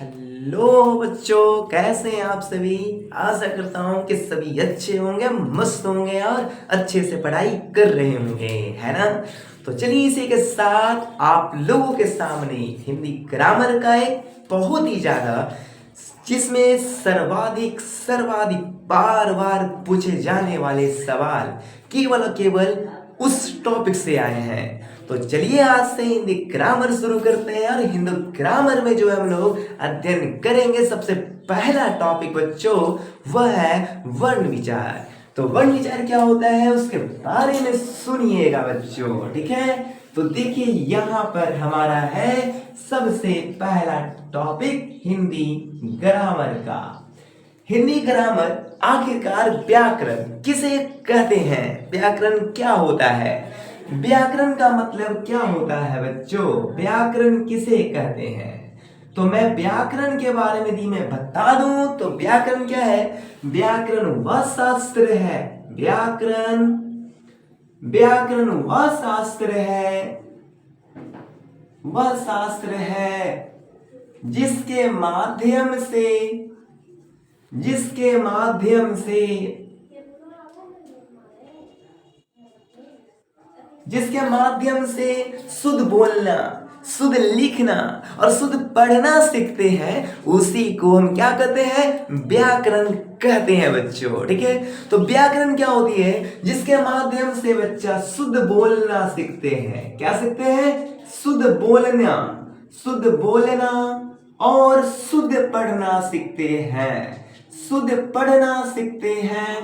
Hello बच्चों, कैसे हैं आप सभी। आशा करता हूँ कि सभी अच्छे होंगे, मस्त होंगे और अच्छे से पढ़ाई कर रहे होंगे, है ना। तो चलिए इसी के साथ आप लोगों के सामने हिंदी ग्रामर का एक बहुत ही ज़्यादा, जिसमें सर्वाधिक सर्वाधिक बार बार पूछे जाने वाले सवाल केवल और केवल उस टॉपिक से आए हैं। तो चलिए आज से हिंदी ग्रामर शुरू करते हैं। और हिंदी ग्रामर में जो हम लोग अध्ययन करेंगे, सबसे पहला टॉपिक बच्चों वह है वर्ण विचार। तो वर्ण विचार क्या होता है उसके बारे में सुनिएगा बच्चों, ठीक है। तो देखिए यहाँ पर हमारा है सबसे पहला टॉपिक हिंदी ग्रामर का। हिंदी ग्रामर आखिरकार व्याकरण किसे कहते हैं, व्याकरण क्या होता है, व्याकरण का मतलब क्या होता है बच्चों, व्याकरण किसे कहते हैं। तो मैं व्याकरण के बारे में मैं बता दूं तो व्याकरण क्या है। व्याकरण वह शास्त्र है, व्याकरण व्याकरण वह शास्त्र है, वह शास्त्र है जिसके माध्यम से जिसके माध्यम से जिसके माध्यम से शुद्ध बोलना, शुद्ध लिखना और शुद्ध पढ़ना सीखते हैं, उसी को हम क्या कहते हैं, व्याकरण कहते हैं बच्चों, ठीक है। तो व्याकरण क्या होती है, जिसके माध्यम से बच्चा शुद्ध बोलना सीखते हैं। क्या सीखते हैं, शुद्ध बोलना, शुद्ध बोलना और शुद्ध पढ़ना सीखते हैं, शुद्ध पढ़ना सीखते हैं,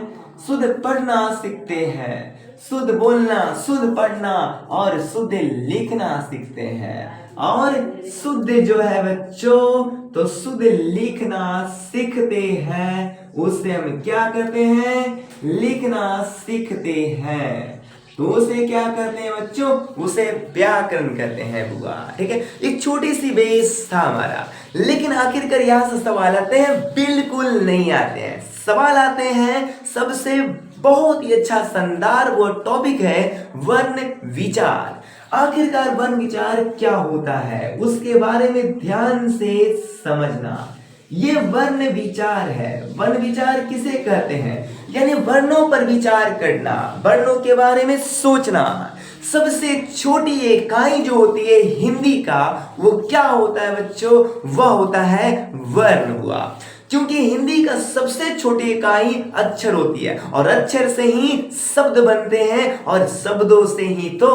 शुद्ध पढ़ना सीखते हैं, शुद्ध बोलना, शुद्ध पढ़ना और शुद्ध लिखना सीखते हैं। और शुद्ध जो है बच्चों, तो शुद्ध लिखना सीखते हैं, उसे हम क्या कहते हैं, लिखना सीखते हैं। तो उसे क्या कहते हैं बच्चों, उसे व्याकरण कहते हैं बुआ, ठीक है। एक छोटी सी बेस था हमारा, लेकिन आखिरकार यहाँ से सवाल आते हैं, बिल्कुल नहीं आते हैं सवाल, आते हैं सबसे बहुत ही अच्छा शानदार वो टॉपिक है वर्ण विचार। आखिरकार वर्ण विचार क्या होता है उसके बारे में ध्यान से समझना। ये वर्ण विचार है, वर्ण विचार किसे कहते हैं, यानी वर्णों पर विचार करना, वर्णों के बारे में सोचना। सबसे छोटी इकाई जो होती है हिंदी का, वो क्या होता है बच्चों, वह होता है वर्ण हुआ। क्योंकि हिंदी का सबसे छोटी इकाई अक्षर होती है और अक्षर से ही शब्द बनते हैं और शब्दों से ही तो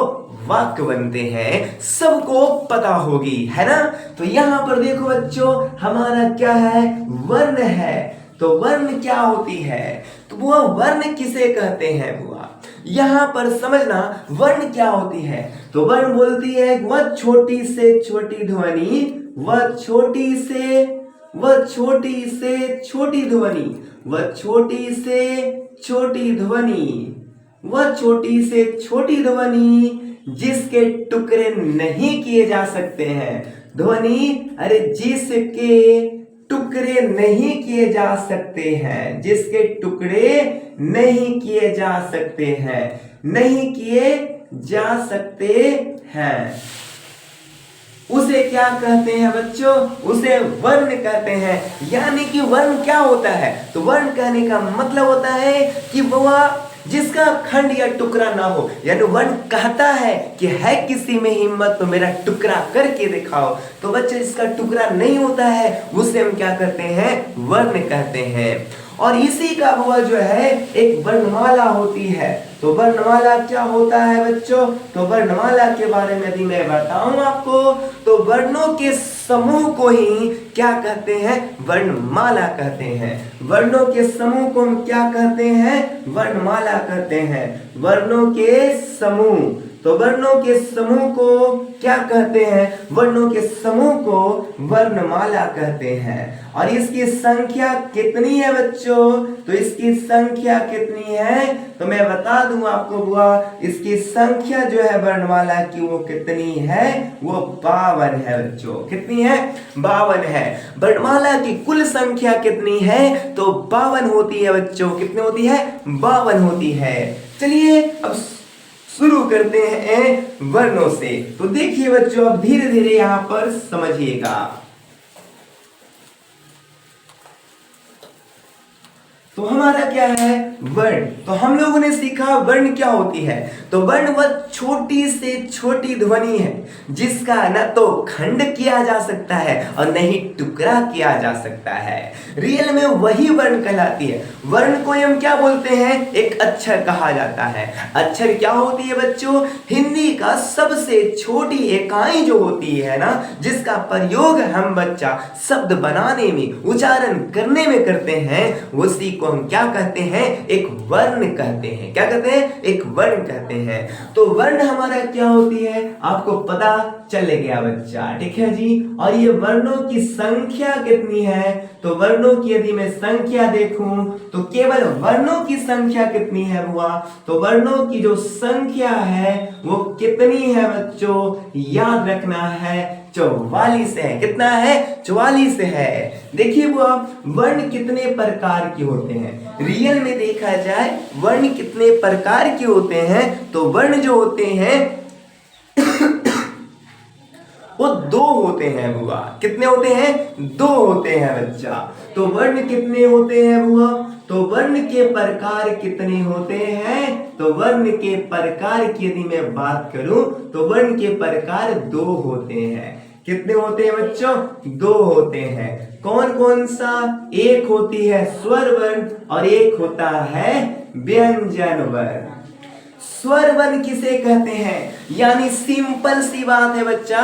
वाक्य बनते हैं, सबको पता होगी, है ना। तो यहां पर देखो बच्चों, हमारा क्या है, वर्ण है। तो वर्ण क्या होती है, तो वो वर्ण किसे कहते हैं बुआ, यहां पर समझना वर्ण क्या होती है। तो वर्ण बोलती है वह छोटी से छोटी ध्वनि, वह छोटी से छोटी ध्वनि, वह छोटी से छोटी ध्वनि, वह छोटी से छोटी ध्वनि जिसके टुकड़े नहीं किए जा सकते हैं। ध्वनि, अरे जिसके टुकड़े नहीं किए जा सकते हैं, जिसके टुकड़े नहीं किए जा सकते हैं, नहीं किए जा सकते हैं, उसे क्या कहते हैं बच्चों, उसे वर्ण कहते हैं। यानी कि वर्ण क्या होता है, तो वर्ण कहने का मतलब होता है कि वह जिसका खंड या टुकड़ा ना हो, यानी वर्ण कहता है कि है किसी में हिम्मत तो मेरा टुकड़ा करके दिखाओ। तो बच्चे जिसका टुकड़ा नहीं होता है उसे हम क्या कहते हैं, वर्ण कहते हैं। और इसी का वह जो है एक वर्णमाला होती है। तो वर्णमाला क्या होता है बच्चों, तो वर्णमाला के बारे में यदि मैं बताऊं आपको, तो वर्णों के समूह को ही क्या कहते हैं, वर्णमाला कहते हैं। वर्णों के समूह को हम क्या कहते हैं, वर्णमाला कहते हैं, वर्णों के समूह। तो वर्णों के समूह को क्या कहते हैं, वर्णों के समूह को वर्णमाला कहते हैं। और इसकी संख्या कितनी है बच्चों, तो इसकी संख्या कितनी है, तो मैं बता दूं आपको बुआ, इसकी संख्या जो है वर्णमाला की वो कितनी है, वो 52 है बच्चों। कितनी है, 52 है। वर्णमाला की कुल संख्या कितनी है, तो 52 होती है बच्चों। कितनी होती है, 52 होती है। चलिए अब शुरू करते हैं वर्णों से। तो देखिए बच्चों, अब धीरे धीरे यहां पर समझिएगा। तो हमारा क्या है वर्ण। तो हम लोगों ने सीखा वर्ण क्या होती है। तो वर्ण वह छोटी से छोटी ध्वनि है जिसका न तो खंड किया जा सकता है और न ही टुकड़ा किया जा सकता है। रियल में वही वर्ण कहलाती है। वर्ण को हम क्या बोलते हैं, एक अक्षर कहा जाता है। अक्षर क्या होती है बच्चों, हिंदी का सबसे छोटी इकाई जो होती है ना, जिसका प्रयोग हम बच्चा शब्द बनाने में, उच्चारण करने में करते हैं, उसी को हम क्या कहते हैं, एक वर्ण कहते हैं। क्या कहते हैं, एक वर्ण कहते हैं। तो वर्ण हमारा क्या होती है आपको पता चल गया बच्चा, ठीक है जी। और ये वर्णों की संख्या कितनी है, तो वर्णों की यदि मैं संख्या देखूं तो केवल वर्णों की संख्या कितनी है हुआ, तो वर्णों की जो संख्या है वो कितनी है बच्चों, याद रखना है 44 है। कितना है, 44 है। देखिए बुआ, वर्ण कितने प्रकार के होते हैं। रियल में देखा जाए वर्ण कितने प्रकार के होते हैं, तो वर्ण जो होते हैं वो 2 होते हैं बुआ। कितने होते हैं, 2 होते हैं बच्चा। तो वर्ण कितने होते हैं बुआ, तो वर्ण के प्रकार कितने होते हैं, तो वर्ण के प्रकार की यदि मैं बात करूं तो वर्ण के प्रकार 2 होते हैं। कितने होते हैं बच्चों, 2 होते हैं। कौन कौन सा, एक होती है स्वर वर्ण और एक होता है व्यंजन वर्ण। स्वर वर्ण किसे कहते हैं, यानी सिंपल सी बात है बच्चा,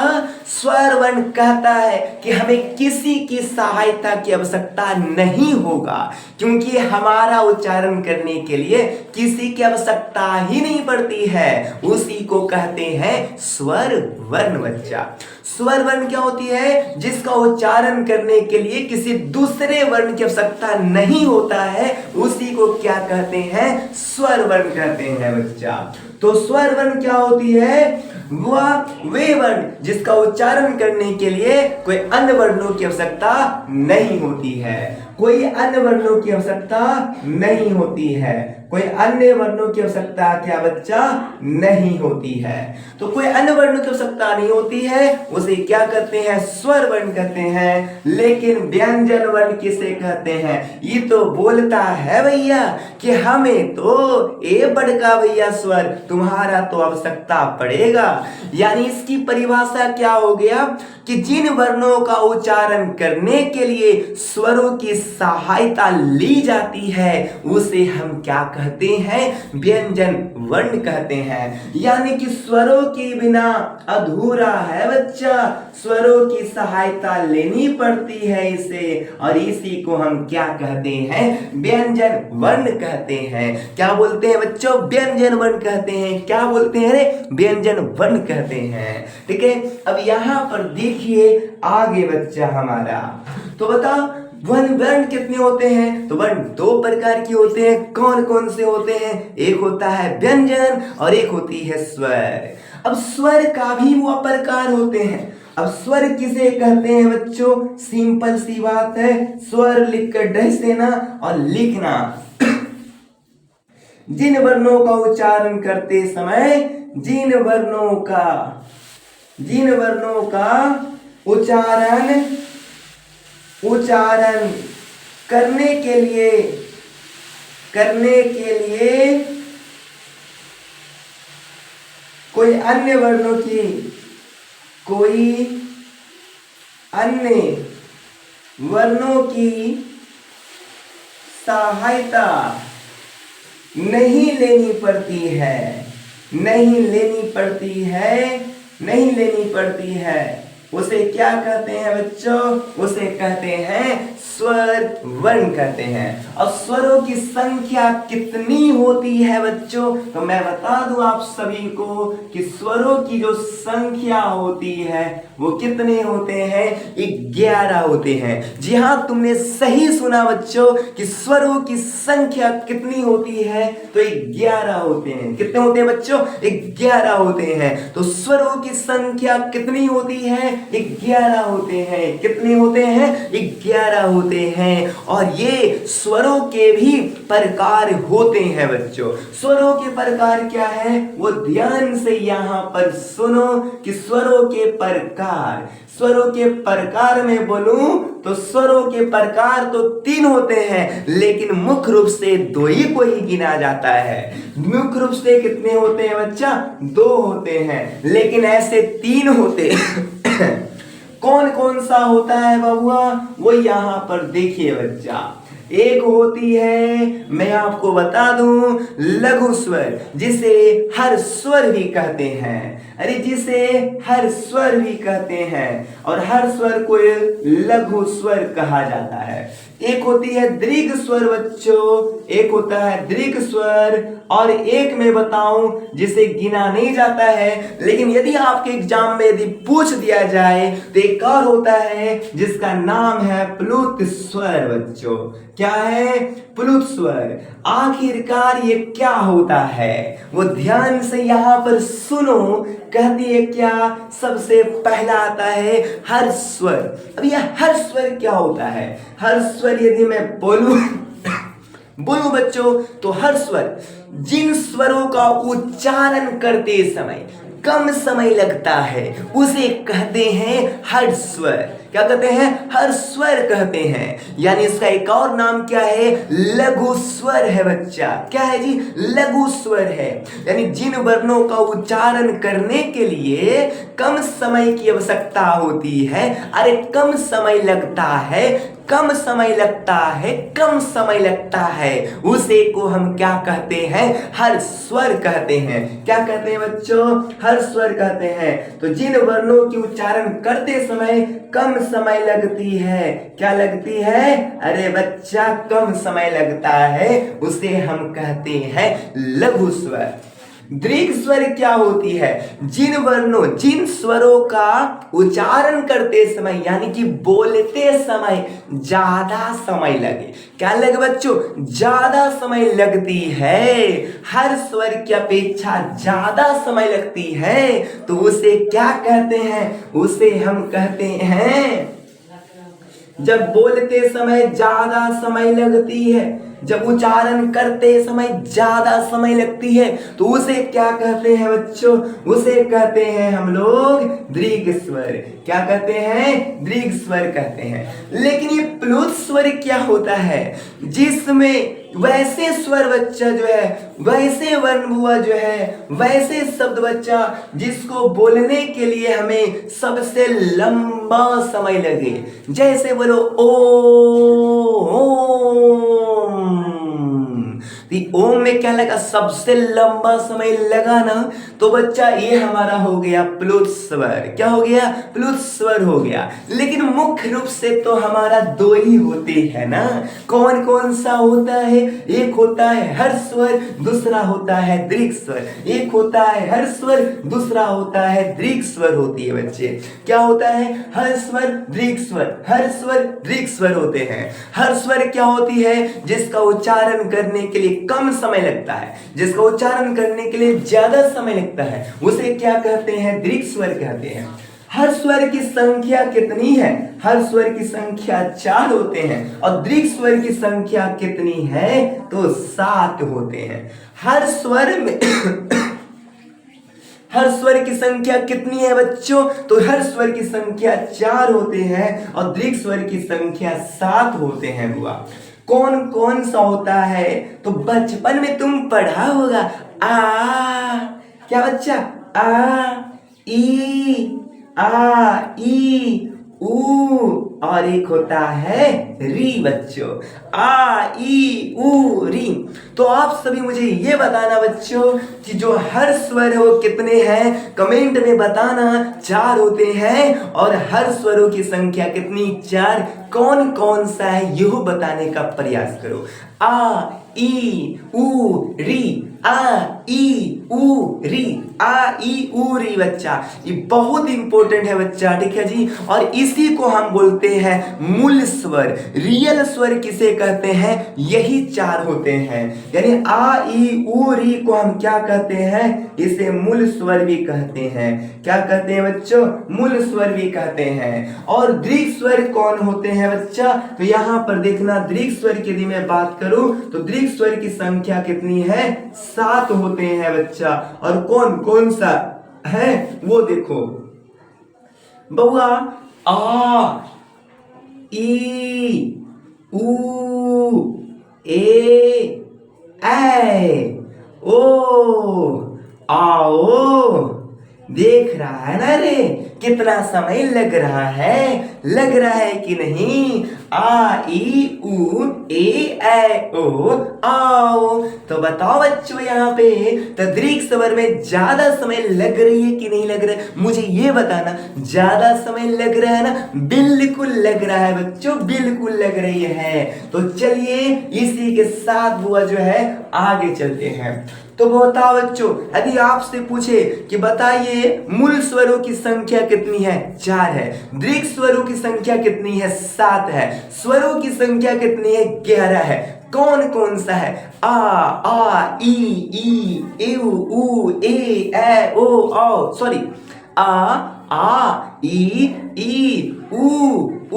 स्वर वर्ण कहता है कि हमें किसी की सहायता की आवश्यकता नहीं होगा, क्योंकि हमारा उच्चारण करने के लिए किसी की आवश्यकता ही नहीं पड़ती है, उसी को कहते हैं स्वर वर्ण बच्चा। स्वर वर्ण क्या होती है, जिसका उच्चारण करने के लिए किसी दूसरे वर्ण की आवश्यकता नहीं होता है, उसी को क्या कहते हैं, स्वर वर्ण कहते हैं बच्चा। तो स्वर वर्ण क्या होती है, वह वे वर्ण जिसका उच्चारण करने के लिए कोई अन्य वर्णों की आवश्यकता नहीं होती है, कोई अन्य वर्णों की आवश्यकता नहीं होती है, कोई अन्य वर्णों की आवश्यकता क्या बच्चा नहीं होती है। तो कोई अन्य वर्णों की आवश्यकता नहीं होती है, उसे क्या कहते हैं, स्वर वर्ण कहते हैं। लेकिन व्यंजन वर्ण किसे कहते हैं, ये तो बोलता है भैया कि हमें तो ए बड़का भैया स्वर तुम्हारा तो आवश्यकता पड़ेगा। यानी इसकी परिभाषा क्या हो गया कि जिन वर्णों का उच्चारण करने के लिए स्वरों की सहायता ली जाती है उसे हम क्या कहते हैं, व्यंजन वर्ण कहते हैं। यानी कि स्वरों के बिना अधूरा है बच्चा, स्वरों की सहायता लेनी पड़ती है इसे, और इसी को हम क्या कहते हैं, व्यंजन वर्ण कहते हैं। क्या बोलते हैं बच्चों, व्यंजन वर्ण कहते हैं। क्या बोलते हैं रे, व्यंजन वर्ण कहते हैं। ठीक है, अब यहां पर देखिए आगे बच्चा हमारा, तो बताओ वर्ण कितने होते हैं, तो वर्ण 2 प्रकार के होते हैं। कौन कौन से होते हैं, एक होता है व्यंजन और एक होती है स्वर। अब स्वर का भी वो प्रकार होते हैं। अब स्वर किसे कहते हैं बच्चों, सिंपल सी बात है, स्वर लिखकर डैश देना और लिखना जिन वर्णों का उच्चारण करते समय, जिन वर्णों का उच्चारण करने के लिए कोई अन्य वर्णों की सहायता नहीं लेनी पड़ती है, उसे क्या कहते हैं बच्चों, उसे कहते हैं स्वर वर्ण कहते हैं। और स्वरों की संख्या कितनी होती है बच्चों, तो मैं बता दूं आप सभी को कि स्वरों की जो संख्या होती है वो कितने होते हैं, 11 होते हैं। जी हाँ, तुमने सही सुना बच्चों कि स्वरों की संख्या कितनी होती है, तो 11 होते हैं। कितने होते हैं बच्चों, 11 होते हैं। तो स्वरों की संख्या कितनी होती है, हैं? 11 होते हैं। कितने होते हैं? 11 होते हैं। और ये स्वरों के भी प्रकार होते हैं बच्चों। स्वरों के प्रकार क्या है वो ध्यान से यहां पर सुनो कि स्वरों के प्रकार, स्वरों के प्रकार में बोलूं तो स्वरों के प्रकार तो 3 होते हैं, लेकिन मुख्य रूप से 2 ही को ही गिना जाता है। मुख्य रूप से कितने होते हैं बच्चा? 2 होते हैं, लेकिन ऐसे 3 होते हैं। कौन कौन सा होता है बाबुआ? वो यहां पर देखिए बच्चा। एक होती है, मैं आपको बता दूं, लघु स्वर, जिसे हर स्वर भी कहते हैं। अरे जिसे हर स्वर भी कहते हैं, और हर स्वर को लघु स्वर कहा जाता है। एक होती है दीर्घ स्वर बच्चों, एक होता है दीर्घ स्वर, और एक मैं बताऊं जिसे गिना नहीं जाता है, लेकिन यदि आपके एग्जाम में यदि पूछ दिया जाए तो एक और होता है जिसका नाम है प्लुत स्वर बच्चों। क्या है? प्लुत स्वर। आखिरकार ये क्या होता है वो ध्यान से यहां पर सुनो। कहती है क्या? सबसे पहला आता है हर स्वर। अब यह हर स्वर क्या होता है? हर स्वर यदि मैं बोलूं बच्चों तो हर स्वर, जिन स्वरों का उच्चारण करते समय कम समय लगता है उसे कहते हैं हर स्वर। क्या कहते हैं? हर स्वर कहते हैं। यानी इसका एक और नाम क्या है? लघु स्वर है बच्चा। क्या है जी? लघु स्वर है। यानी जिन वर्णों का उच्चारण करने के लिए कम समय की आवश्यकता होती है, अरे कम समय लगता है, कम समय लगता है, कम समय लगता है, उसे को हम क्या कहते हैं? हर स्वर कहते हैं। क्या कहते हैं बच्चों? हर स्वर कहते हैं। तो जिन वर्णों की उच्चारण करते समय कम समय लगती है, क्या लगती है? अरे बच्चा कम समय लगता है, उसे हम कहते हैं लघु स्वर। दीर्घ स्वर क्या होती है? जिन वर्णों, जिन स्वरों का उच्चारण करते समय यानी कि बोलते समय ज्यादा समय लगे। क्या लगे बच्चों? ज्यादा समय लगती है, हर स्वर की अपेक्षा ज्यादा समय लगती है, तो उसे क्या कहते हैं? उसे हम कहते हैं, जब बोलते समय ज्यादा समय लगती है, जब उच्चारण करते समय ज्यादा समय लगती है, तो उसे क्या कहते हैं बच्चों? उसे कहते हैं हम लोग दीर्घ स्वर। क्या कहते हैं? दीर्घ स्वर कहते हैं। लेकिन ये प्लुत स्वर क्या होता है? जिसमें वैसे स्वर बच्चा जो है, वैसे वर्ण हुआ जो है, वैसे शब्द बच्चा जिसको बोलने के लिए हमें सबसे लंबा समय लगे। जैसे बोलो ओम में क्या लगा? सबसे लंबा समय लगा ना, तो बच्चा ये हमारा हो गया प्लुत स्वर। क्या हो गया? प्लुत स्वर हो गया। लेकिन मुख्य रूप से तो हमारा 2 ही होते हैं ना। कौन कौन सा होता है? एक होता है हर स्वर, दूसरा होता है दीर्घ स्वर। एक होता है हर स्वर, दूसरा होता है दीर्घ स्वर होती है बच्चे। क्या होता है? हर स्वर दीर्घ स्वर, हर स्वर दीर्घ स्वर होते हैं। हर स्वर क्या होती है? जिसका उच्चारण करने के लिए कम समय लगता है, जिसका उच्चारण करने के लिए ज्यादा समय लगता है, उसे क्या कहते हैं? दीर्घ स्वर कहते हैं। हर स्वर की संख्या कितनी है? हर स्वर की संख्या 4 होते हैं, और दीर्घ स्वर की संख्या कितनी है? तो 7 होते हैं। हर स्वर में हर स्वर की संख्या कितनी है बच्चों? तो हर स्वर की संख्या 4 होते हैं, और दीर्घ स्वर की संख्या 7 होते हैं बुआ। कौन कौन सा होता है? तो बचपन में तुम पढ़ा होगा आ, क्या बच्चा? आ, ई, ऊ, और एक होता है री बच्चों। आ, ई, ऊ, री। तो आप सभी मुझे ये बताना बच्चों कि जो हर स्वर है वो कितने हैं? कमेंट में बताना। 4 होते हैं, और हर स्वरों की संख्या कितनी? 4। कौन कौन सा है यह बताने का प्रयास करो। आ, ई उ री, आ ई उ री, आ ई उ री बच्चा। ये बहुत इंपॉर्टेंट है बच्चा, ठीक है जी। और इसी को हम बोलते हैं मूल स्वर। रियल स्वर किसे कहते हैं? यही चार होते हैं। यानी आ ई उ री को हम क्या कहते हैं? इसे मूल स्वर भी कहते हैं। क्या कहते हैं बच्चों? मूल स्वर भी कहते हैं। और दीर्घ स्वर कौन होते हैं बच्चा? तो यहाँ पर देखना, दीर्घ स्वर की यदि मैं बात करूं तो दीर्घ स्वर की संख्या कितनी है? 7 होते हैं बच्चा। और कौन कौन सा है वो देखो बउआ। आ ई उ ए ओ आओ। देख रहा है ना रे कितना समय लग रहा है कि नहीं? आ ई उ ए ओ आओ। तो बताओ बच्चों यहाँ पे तो दीर्घ स्वर में ज्यादा समय लग रही है कि नहीं लग रहा है? मुझे ये बताना, ज्यादा समय लग रहा है ना? बिल्कुल लग रहा है बच्चों, बिल्कुल लग रही है। तो चलिए इसी के साथ बुआ जो है आगे चलते हैं। तो बताओ बच्चों, यदि आपसे पूछे कि बताइए मूल स्वरों की संख्या कितनी है? 4 है। दीर्घ स्वरों की संख्या कितनी है? 7 है। स्वरों की संख्या कितनी है? 11 है। कौन कौन सा है? आ ई उ ए ओ सॉरी, आ ई उ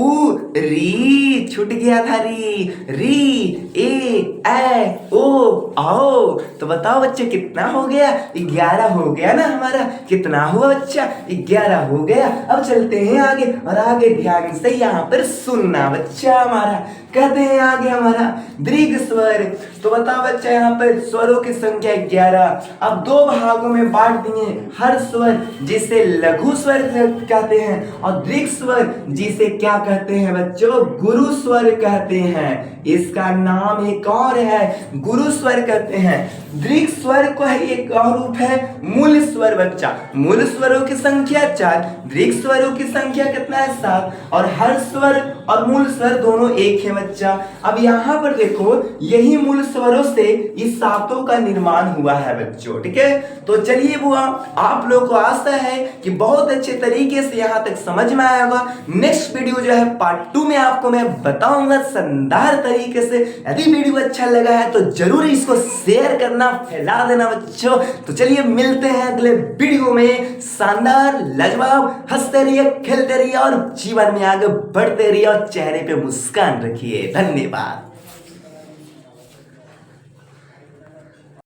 री, छूट गया था री ए ओ आओ। तो बताओ बच्चे कितना हो गया? 11 हो गया ना हमारा। कितना हुआ बच्चा? 11 हो गया। अब चलते हैं आगे, और आगे ध्यान से यहाँ पर सुनना बच्चा हमारा। कहते हैं आगे हमारा दीर्घ स्वर। तो बताओ बच्चा यहाँ पर स्वरों की संख्या 11। अब 2 भागों में बांट दिए। हर स्वर जिसे लघु स्वर कहते हैं, और दीर्घ स्वर जिसे क्या कहते हैं बच्चों? गुरु स्वर कहते हैं। इसका नाम एक और है, गुरु स्वर कहते हैं। दीर्घ स्वर को एक और रूप है मूल स्वर बच्चा। मूल स्वरों की संख्या 4, दीर्घ स्वरों की संख्या कितना है? 7। और हर स्वर और मूल स्वर दोनों एक है बच्चा। अब यहाँ पर देखो, यही मूल स्वरों से इस सातों का निर्माण हुआ है बच्चों, ठीक है। तो चलिए बुआ, आप लोग को आशा है कि बहुत अच्छे तरीके से यहाँ तक समझ में आया होगा। नेक्स्ट वीडियो जो है पार्ट 2 में आपको मैं बताऊंगा शानदार तरीके से। यदि वीडियो अच्छा लगा है तो जरूर इसको शेयर करना, फैला देना बच्चों। तो चलिए मिलते हैं अगले वीडियो में। शानदार, लाजवाब, हंसते रहिए, खेलते रहिए और जीवन में आगे बढ़ते रहिए और चेहरे पे मुस्कान रखिए। धन्यवाद।